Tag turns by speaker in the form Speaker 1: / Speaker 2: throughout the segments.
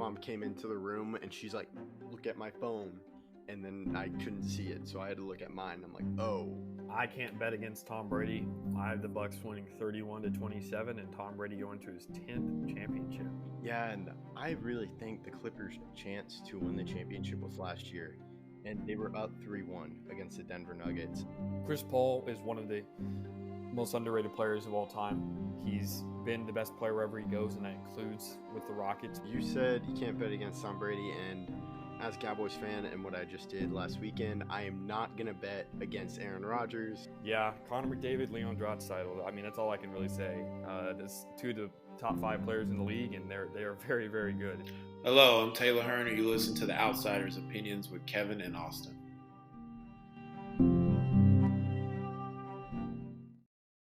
Speaker 1: mom came into the room and she's like, "Look at my phone," and then I couldn't see it, so I had to look at mine. I'm like, "Oh."
Speaker 2: I can't bet against Tom Brady. I have the Bucks winning 31-27, and Tom Brady going to his 10th championship.
Speaker 1: Yeah, and I really think the Clippers' chance to win the championship was last year, and they were up 3-1 against the Denver Nuggets.
Speaker 2: Chris Paul is one of the most underrated players of all time. He's been the best player wherever he goes, and that includes with the Rockets.
Speaker 1: You said you can't bet against Tom Brady, and as a Cowboys fan and what I just did last weekend, I am not going to bet against Aaron Rodgers.
Speaker 2: Yeah, Connor McDavid, Leon Draisaitl. I mean, that's all I can really say. There's two of the top 5 players in the league, and they are very, very good.
Speaker 3: Hello, I'm Taylor Hearn, and you listen to The Outsiders' Opinions with Kevin and Austin.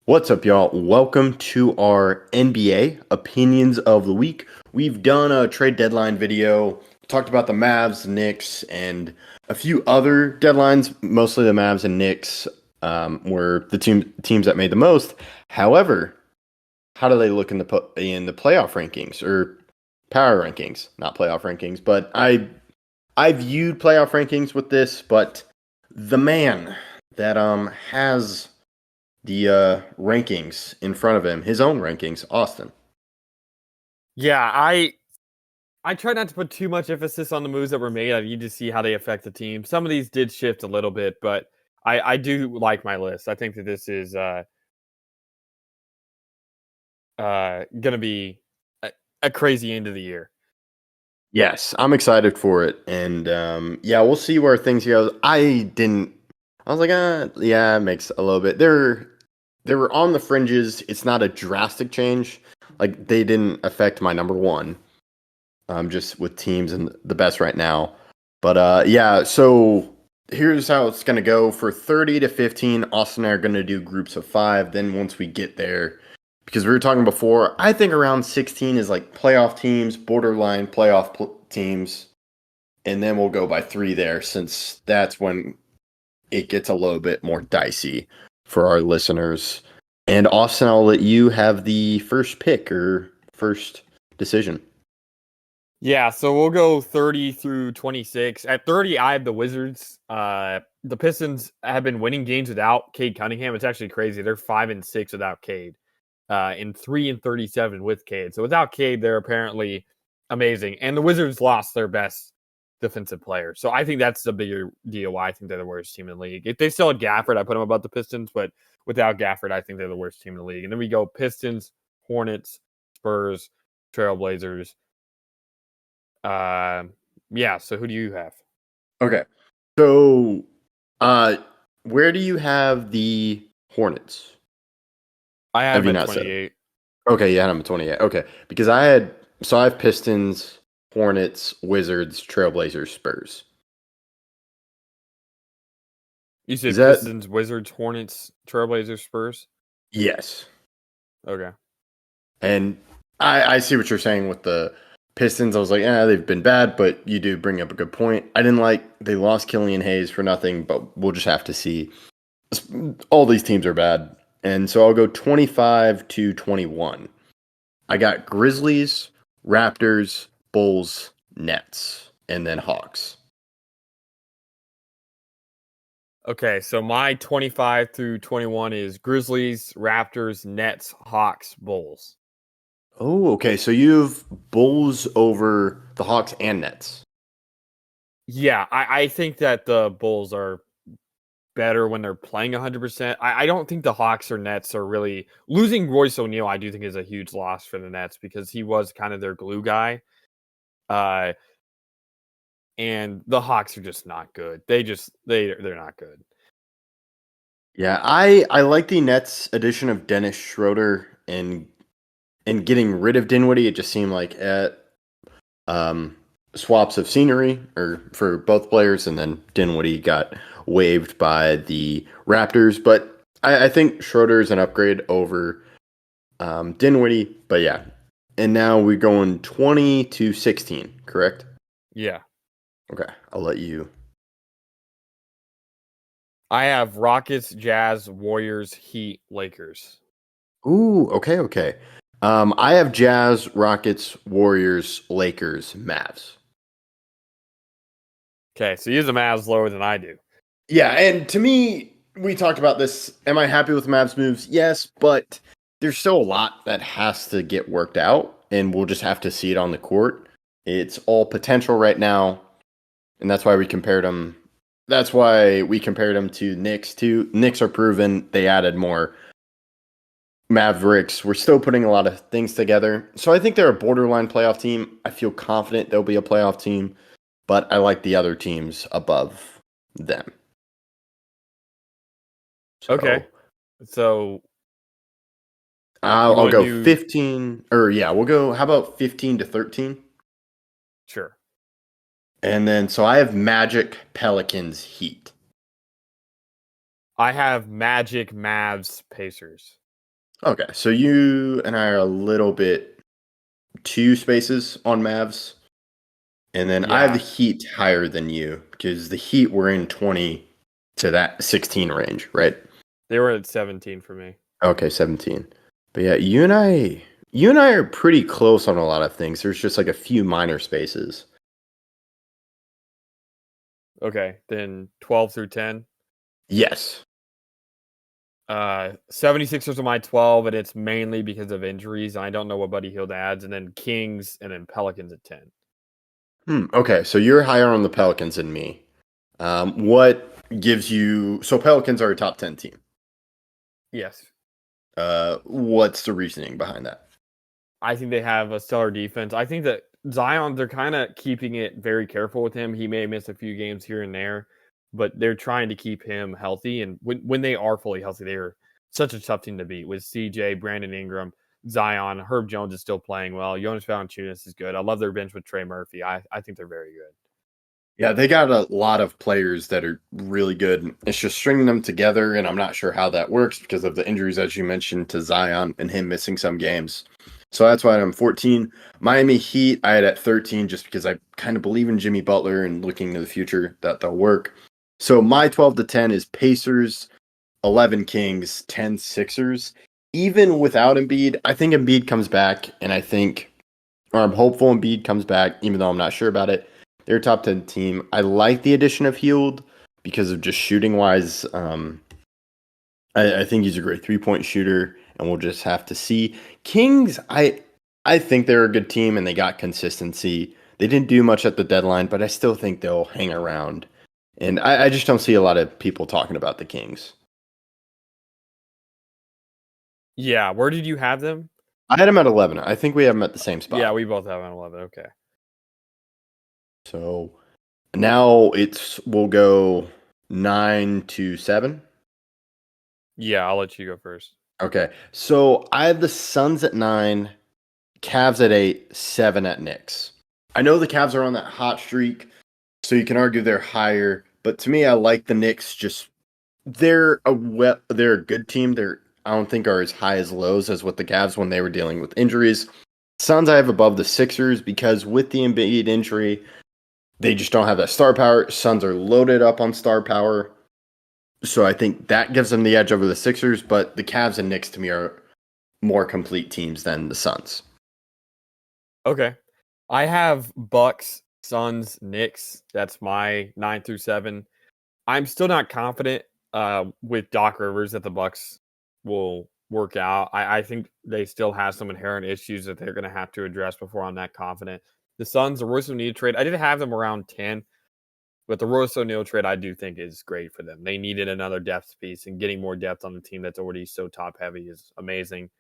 Speaker 1: What's up, y'all? Welcome to our NBA Opinions of the Week. We've done a trade deadline video, talked about the Mavs, Knicks, and a few other deadlines. Mostly the Mavs and Knicks were the teams that made the most. However, how do they look in the playoff rankings or power rankings? Not playoff rankings, but I viewed playoff rankings with this, but the man that has the rankings in front of him, his own rankings, Austin.
Speaker 2: Yeah, I try not to put too much emphasis on the moves that were made. I need to see how they affect the team. Some of these did shift a little bit, but I do like my list. I think that this is going to be a crazy end of the year.
Speaker 1: Yes, I'm excited for it, and yeah, we'll see where things go. I was like, yeah, it makes a little bit. They were on the fringes. It's not a drastic change. Like, they didn't affect my number one. Just with teams and the best right now. But yeah, so here's how it's gonna go. For 30 to 15, Austin and I are gonna do groups of 5. Then once we get there, because we were talking before, I think around 16 is like playoff teams, borderline playoff teams, and then we'll go by 3 there, since that's when it gets a little bit more dicey for our listeners. And Austin, I'll let you have the first pick or first decision.
Speaker 2: Yeah, so we'll go 30 through 26. At 30, I have the Wizards. The Pistons have been winning games without Cade Cunningham. It's actually crazy. They're 5-6 without Cade, and 3-37 with Cade. So without Cade, they're apparently amazing. And the Wizards lost their best defensive player. So I think that's the bigger deal why I think they're the worst team in the league. If they still had Gafford, I put them above the Pistons, but without Gafford, I think they're the worst team in the league. And then we go Pistons, Hornets, Spurs, Trailblazers. Yeah, so who do you have?
Speaker 1: Okay. So where do you have the Hornets?
Speaker 2: I have
Speaker 1: you
Speaker 2: at
Speaker 1: not
Speaker 2: 28.
Speaker 1: Okay, you had them at 28. Okay. Because I have Pistons, Hornets, Wizards, Trailblazers, Spurs.
Speaker 2: You said Pistons, Wizards, Hornets, Trailblazers, Spurs?
Speaker 1: Yes.
Speaker 2: Okay.
Speaker 1: And I see what you're saying with the Pistons. I was like, they've been bad, but you do bring up a good point. I didn't like they lost Killian Hayes for nothing, but we'll just have to see. All these teams are bad. And so I'll go 25 to 21. I got Grizzlies, Raptors, Bulls, Nets, and then Hawks.
Speaker 2: Okay, so my 25 through 21 is Grizzlies, Raptors, Nets, Hawks, Bulls.
Speaker 1: Oh, okay. So you have Bulls over the Hawks and Nets.
Speaker 2: Yeah, I think that the Bulls are better when they're playing 100%. I don't think the Hawks or Nets are really losing Royce O'Neal. I do think is a huge loss for the Nets because he was kind of their glue guy. And the Hawks are just not good. They're not good.
Speaker 1: Yeah, I like the Nets addition of Dennis Schroeder and getting rid of Dinwiddie. It just seemed like swaps of scenery or for both players, and then Dinwiddie got waived by the Raptors. But I think Schroeder is an upgrade over Dinwiddie. But yeah, and now we're going 20 to 16, correct?
Speaker 2: Yeah.
Speaker 1: Okay, I'll let you.
Speaker 2: I have Rockets, Jazz, Warriors, Heat, Lakers.
Speaker 1: Ooh, okay. I have Jazz, Rockets, Warriors, Lakers, Mavs.
Speaker 2: Okay, so you have the Mavs lower than I do.
Speaker 1: Yeah, and to me, we talked about this. Am I happy with Mavs moves? Yes, but there's still a lot that has to get worked out, and we'll just have to see it on the court. It's all potential right now, and that's why we compared them. That's why we compared them to Knicks too. Knicks are proven. They added more. Mavericks, we're still putting a lot of things together. So I think they're a borderline playoff team. I feel confident they'll be a playoff team, but I like the other teams above them. So,
Speaker 2: Okay, so
Speaker 1: I'll
Speaker 2: wanna
Speaker 1: go
Speaker 2: do-
Speaker 1: 15, or yeah, we'll go, how about 15 to 13?
Speaker 2: sure.
Speaker 1: And then, so I have Magic, Pelicans, Heat.
Speaker 2: I have Magic, Mavs, Pacers.
Speaker 1: Okay, so you and I are a little bit two spaces on Mavs. And then I have the
Speaker 2: Yeah.
Speaker 1: Heat higher than you because the Heat were in 20 to that 16 range, right?
Speaker 2: They were at 17 for me.
Speaker 1: Okay, 17. But yeah, you and I are pretty close on a lot of things. There's just like a few minor spaces.
Speaker 2: Okay, then 12 through 10.
Speaker 1: Yes.
Speaker 2: 76ers are my 12, and it's mainly because of injuries. And I don't know what Buddy Hield adds. And then Kings, and then Pelicans at 10.
Speaker 1: Okay, so you're higher on the Pelicans than me. What gives you? So Pelicans are a top 10 team.
Speaker 2: Yes.
Speaker 1: What's the reasoning behind that?
Speaker 2: I think they have a stellar defense. I think that Zion, they're kind of keeping it very careful with him. He may miss a few games here and there, but they're trying to keep him healthy. And when they are fully healthy, they are such a tough team to beat with CJ, Brandon Ingram, Zion. Herb Jones is still playing well. Jonas Valanciunas is good. I love their bench with Trey Murphy. I think they're very good.
Speaker 1: Yeah, they got a lot of players that are really good. It's just stringing them together, and I'm not sure how that works because of the injuries, as you mentioned, to Zion and him missing some games. So that's why I'm 14. Miami Heat, I had at 13 just because I kind of believe in Jimmy Butler and looking to the future that they'll work. So my 12 to 10 is Pacers, 11 Kings, 10 Sixers. Even without Embiid, I think Embiid comes back, and I'm hopeful Embiid comes back, even though I'm not sure about it. They're a top 10 team. I like the addition of Hield because of just shooting wise. I think he's a great 3-point shooter, and we'll just have to see. Kings, I think they're a good team and they got consistency. They didn't do much at the deadline, but I still think they'll hang around. And I just don't see a lot of people talking about the Kings.
Speaker 2: Yeah, where did you have them?
Speaker 1: I had them at 11. I think we have them at the same spot.
Speaker 2: Yeah, we both have an 11. Okay.
Speaker 1: So now we'll go 9 to 7.
Speaker 2: Yeah, I'll let you go first.
Speaker 1: Okay. So I have the Suns at 9, Cavs at 8, 7 at Knicks. I know the Cavs are on that hot streak, so you can argue they're higher, but to me I like the Knicks. Just they're a good team. I don't think are as high as lows as with the Cavs when they were dealing with injuries. Suns I have above the Sixers because with the Embiid injury, they just don't have that star power. Suns are loaded up on star power. So I think that gives them the edge over the Sixers, but the Cavs and Knicks to me are more complete teams than the Suns.
Speaker 2: Okay. I have Bucks, Suns, Knicks. That's my 9 through 7. I'm still not confident with Doc Rivers that the Bucks will work out. I think they still have some inherent issues that they're going to have to address before I'm that confident. The Suns, the Royce O'Neal trade, I did have them around 10, but the Royce O'Neal trade I do think is great for them. They needed another depth piece, and getting more depth on the team that's already so top heavy is amazing.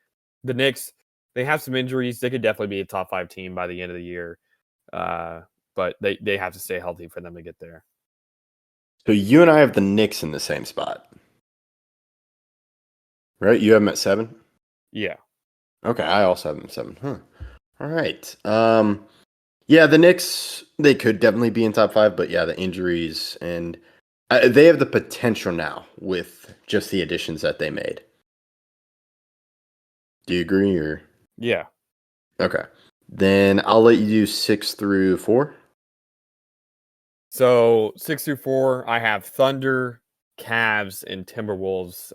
Speaker 2: The Knicks, they have some injuries. They could definitely be a top 5 team by the end of the year, but they have to stay healthy for them to get there.
Speaker 1: So you and I have the Knicks in the same spot. Right? You have them at 7?
Speaker 2: Yeah.
Speaker 1: Okay, I also have them at 7. Huh. All right. Yeah, the Knicks, they could definitely be in top 5, but yeah, the injuries and they have the potential now with just the additions that they made. Do you agree or?
Speaker 2: Yeah.
Speaker 1: Okay. Then I'll let you do 6 through 4.
Speaker 2: So 6 through 4, I have Thunder, Cavs, and Timberwolves.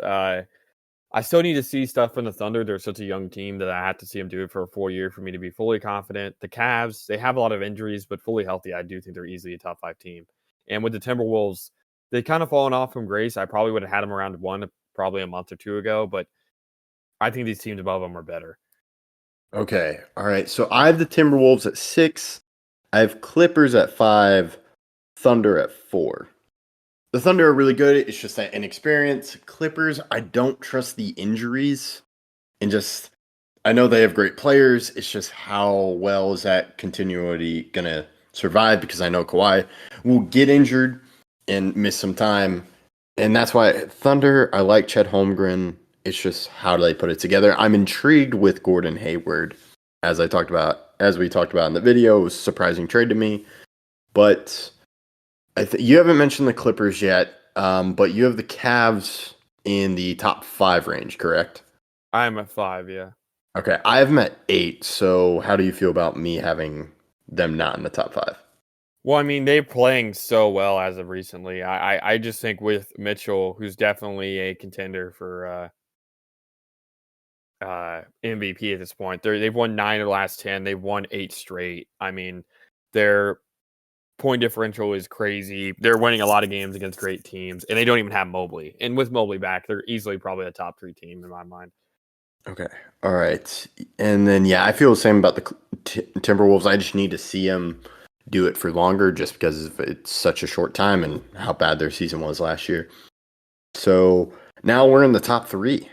Speaker 2: I still need to see stuff from the Thunder. They're such a young team that I have to see them do it for a full year for me to be fully confident. The Cavs, they have a lot of injuries, but fully healthy, I do think they're easily a top 5 team. And with the Timberwolves, they kind of fallen off from grace. I probably would have had them around 1 probably a month or 2 ago, but I think these teams above them are better.
Speaker 1: Okay. All right. So I have the Timberwolves at 6. I have Clippers at 5. Thunder at 4. The Thunder are really good. It's just that inexperience. Clippers, I don't trust the injuries. And just, I know they have great players. It's just how well is that continuity going to survive? Because I know Kawhi will get injured and miss some time. And that's why Thunder, I like Chet Holmgren. It's just how do they put it together? I'm intrigued with Gordon Hayward, as we talked about in the video. It was a surprising trade to me. But you haven't mentioned the Clippers yet, but you have the Cavs in the top 5 range, correct?
Speaker 2: I'm at 5, yeah.
Speaker 1: Okay, I have them at 8. So how do you feel about me having them not in the top 5?
Speaker 2: Well, I mean, they're playing so well as of recently. I just think with Mitchell, who's definitely a contender for MVP at this point. They've won 9 of the last 10. They've won 8 straight. I mean, their point differential is crazy. They're winning a lot of games against great teams, and they don't even have Mobley. And with Mobley back, they're easily probably a top 3 team in my mind.
Speaker 1: Okay. All right. And then, yeah, I feel the same about the Timberwolves. I just need to see them do it for longer just because it's such a short time and how bad their season was last year. So now we're in the top 3.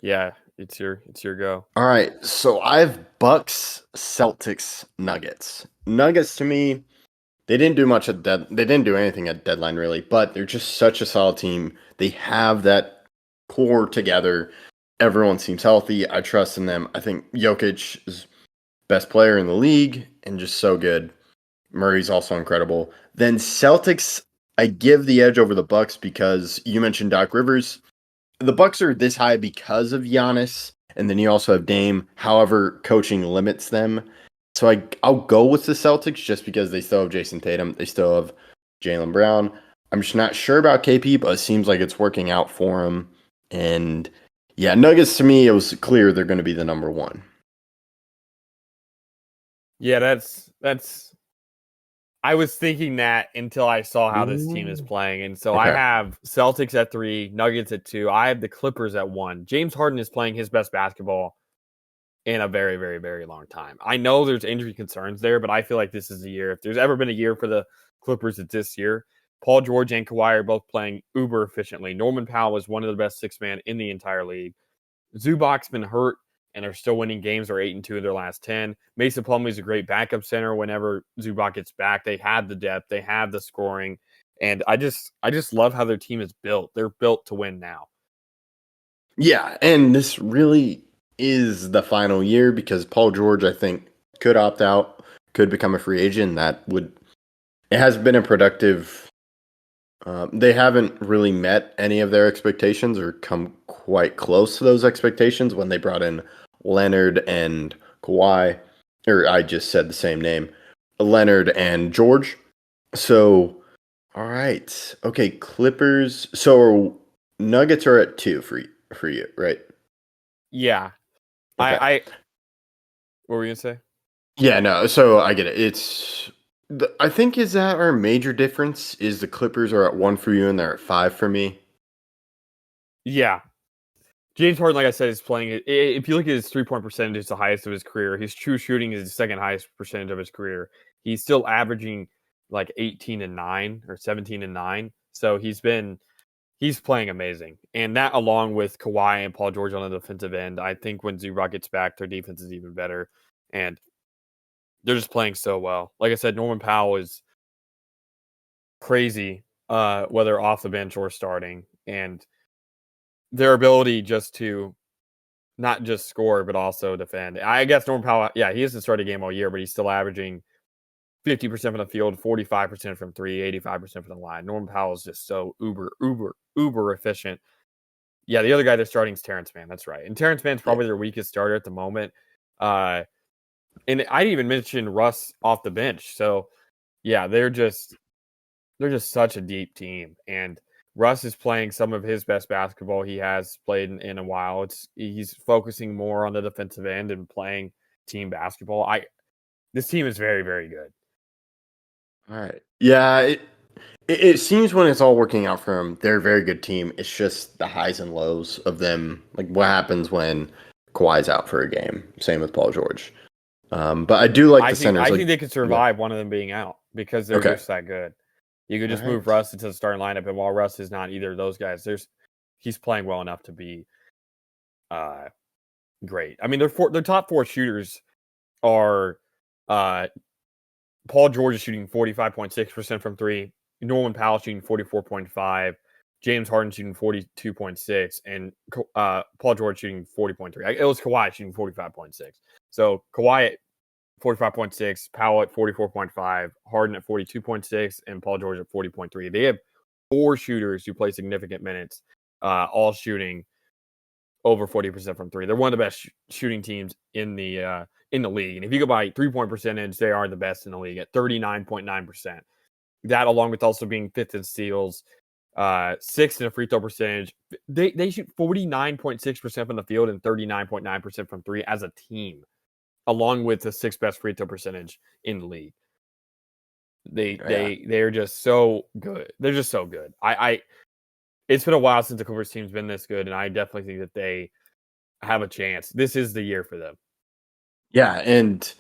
Speaker 2: Yeah, it's your go.
Speaker 1: All right. So I have Bucks, Celtics, Nuggets. Nuggets to me, they didn't do much they didn't do anything at deadline really, but they're just such a solid team. They have that core together. Everyone seems healthy. I trust in them. I think Jokic is best player in the league and just so good. Murray's also incredible. Then Celtics, I give the edge over the Bucks because you mentioned Doc Rivers. The Bucks are this high because of Giannis, and then you also have Dame. However, coaching limits them. So I'll go with the Celtics just because they still have Jason Tatum. They still have Jaylen Brown. I'm just not sure about KP, but it seems like it's working out for him. And yeah, Nuggets to me, it was clear they're going to be the number 1.
Speaker 2: Yeah, that's. I was thinking that until I saw how this team is playing. And so I have Celtics at 3, Nuggets at 2. I have the Clippers at 1. James Harden is playing his best basketball in a very, very, very long time. I know there's injury concerns there, but I feel like this is a year. If there's ever been a year for the Clippers, it's this year. Paul George and Kawhi are both playing uber efficiently. Norman Powell is one of the best 6-man in the entire league. Zubac's been hurt and are still winning games. They're 8-2 in their last 10. Mason Plumlee is a great backup center whenever Zubac gets back. They have the depth. They have the scoring. And I just love how their team is built. They're built to win now.
Speaker 1: Yeah, and this really is the final year because Paul George, I think, could opt out, could become a free agent. It has been a productive. They haven't really met any of their expectations or come quite close to those expectations when they brought in Leonard and Kawhi, or I just said the same name, Leonard and George. So, all right. Okay, Clippers. So Nuggets are at 2 for you, right?
Speaker 2: Yeah.
Speaker 1: Okay.
Speaker 2: What were you going to say?
Speaker 1: Yeah, no. So I get it. I think is that our major difference is the Clippers are at 1 for you and they're at 5 for me.
Speaker 2: Yeah. James Harden, like I said, is playing. If you look at his 3-point percentage, it's the highest of his career. His true shooting is the second highest percentage of his career. He's still averaging like 18-9 or 17-9. So he's playing amazing. And that along with Kawhi and Paul George on the defensive end, I think when Zubac gets back, their defense is even better. And they're just playing so well. Like I said, Norman Powell is crazy, whether off the bench or starting. And their ability just to not just score, but also defend. I guess Norman Powell, yeah, he hasn't started a game all year, but he's still averaging 50% from the field, 45% from 3, 85% from the line. Norman Powell is just so uber efficient. Yeah, the other guy they're starting is Terrence Mann. That's right. And Terrence Mann's probably their weakest starter at the moment. And I even mentioned Russ off the bench. So, yeah, they're just such a deep team. And Russ is playing some of his best basketball he has played in a while. He's focusing more on the defensive end and playing team basketball. This team is very, very good.
Speaker 1: All right. Yeah, it seems when it's all working out for them, they're a very good team. It's just the highs and lows of them. Like what happens when Kawhi's out for a game. Same with Paul George. But I do like the centers.
Speaker 2: I think they could survive one of them being out because they're just that good. You could just move Russ into the starting lineup, and while Russ is not either of those guys, he's playing well enough to be great. I mean, their top 4 shooters are Paul George is shooting 45.6% from 3, Norman Powell shooting 44.5, James Harden shooting 42.6, and Paul George shooting 40.3. It was Kawhi shooting 45.6. So Kawhi at 45.6, Powell at 44.5, Harden at 42.6, and Paul George at 40.3. They have 4 shooters who play significant minutes, all shooting over 40% from 3. They're one of the best shooting teams in the league. And if you go by 3-point percentage, they are the best in the league at 39.9%. That, along with also being 5th in steals, 6th in a free throw percentage. They shoot 49.6% from the field and 39.9% from 3 as a team, along with the 6th best free throw percentage in the league. They're just so good. They're just so good. It's been a while since the Clippers team's been this good, and I definitely think that they have a chance. This is the year for them.
Speaker 1: Yeah, and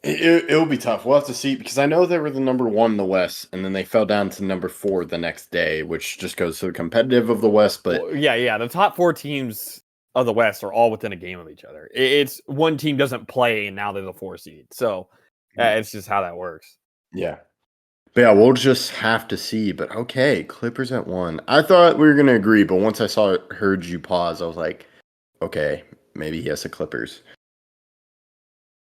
Speaker 1: it'll be tough. We'll have to see, because I know they were the number 1 in the West, and then they fell down to number 4 the next day, which just goes to the competitive of the West. But
Speaker 2: the top 4 teams of the West are all within a game of each other. It's one team doesn't play, and now they're the 4 seed. So it's just how that works.
Speaker 1: Yeah. But yeah, we'll just have to see. But okay, Clippers at 1. I thought we were going to agree, but once I heard you pause, I was like, okay, maybe he has the Clippers.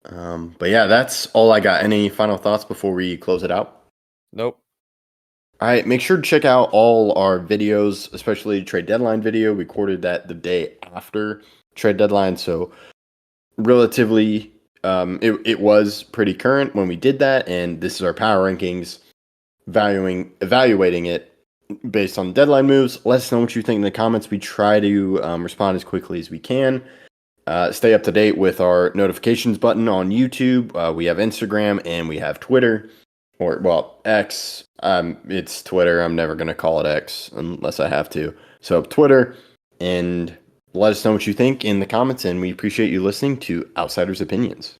Speaker 1: But yeah, that's all I got. Any final thoughts before we close it out?
Speaker 2: Nope.
Speaker 1: All right, make sure to check out all our videos, especially trade deadline video. We recorded that the day after trade deadline, so relatively, it was pretty current when we did that. And this is our power rankings, evaluating it based on deadline moves. Let us know what you think in the comments. We try to respond as quickly as we can. Stay up to date with our notifications button on YouTube. We have Instagram and we have Twitter, X. It's Twitter. I'm never going to call it X unless I have to. So Twitter, and let us know what you think in the comments. And we appreciate you listening to Outsiders Opinions.